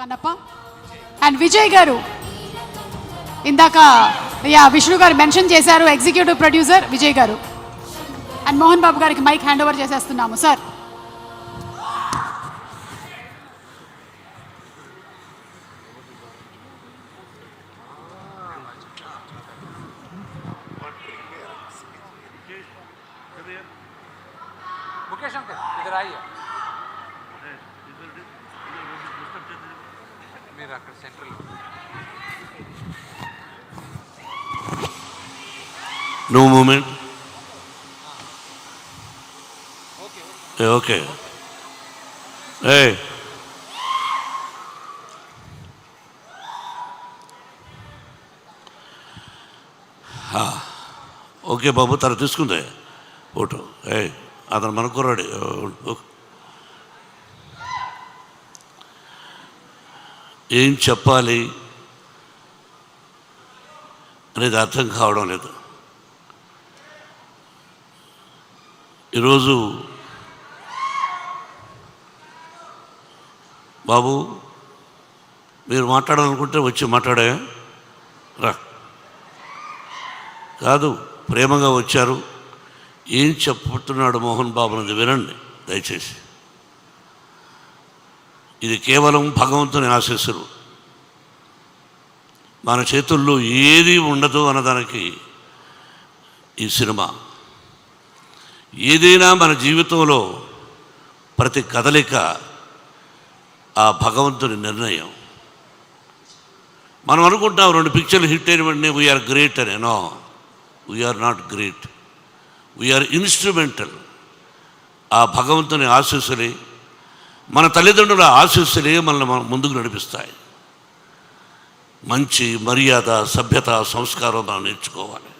Kannappa and Vijay గారు ఇందాక విష్ణు గారు మెన్షన్ చేశారు, ఎగ్జిక్యూటివ్ ప్రొడ్యూసర్ విజయ్ గారు. అండ్ మోహన్ బాబు గారికి మైక్ హ్యాండ్ ఓవర్ చేసేస్తున్నాము సార్. मुकेश अंकल इधर आइए. మీరు అక్కడ central. No moment. Okay okay. Okay బాబు, తను తీసుకుందే ఫోటో. అతను మన కుర్రాడు. ఏం చెప్పాలి అనేది అర్థం కావడం లేదు. ఈరోజు బాబు మీరు మాట్లాడాలనుకుంటే వచ్చి మాట్లాడే రా. కాదు, ప్రేమగా వచ్చారు. ఏం చెప్పుతున్నాడు మోహన్ బాబు అనేది వినండి దయచేసి. ఇది కేవలం భగవంతుని ఆశీస్సులు. మన చేతుల్లో ఏది ఉండదు అన్నదానికి ఈ సినిమా. ఏదైనా మన జీవితంలో ప్రతి కదలిక ఆ భగవంతుని నిర్ణయం. మనం అనుకుంటాం 2 పిక్చర్లు హిట్ అయిన వెంటనే వీఆర్ గ్రేట్ అని. No, we are not great, we are instrumental. ఆ భగవంతుని ఆశీస్సులే, మన తల్లిదండ్రుల ఆశీస్సులే మనల్ని ముందుకు నడిపిస్తాయి. మంచి మర్యాద, సభ్యత, సంస్కారం మనం నేర్చుకోవాలి.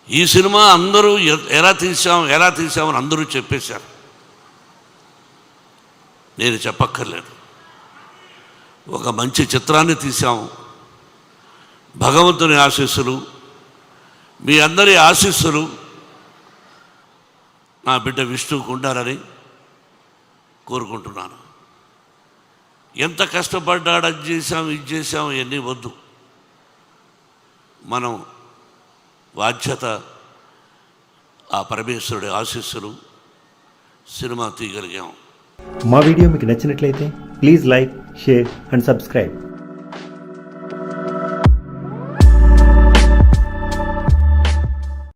ఈ సినిమా అందరూ ఎలా తీసామని అందరూ చెప్పేశారు. నేను చెప్పక్కర్లేదు. ఒక మంచి చిత్రాన్ని తీసాము. భగవంతుని ఆశీస్సులు, మీ అందరి ఆశీస్సులు నా బిడ్డ విష్ణువుకు ఉండాలని కోరుకుంటున్నాను. ఎంత కష్టపడ్డాడు, అది చేశాం, ఇది చేశాం, ఇవన్నీ వద్దు. మనం బాధ్యత ఆ పరమేశ్వరుడి ఆశీస్సులు, సినిమా తీయగలిగాం. మా వీడియో మీకు నచ్చినట్లయితే please like, share and subscribe.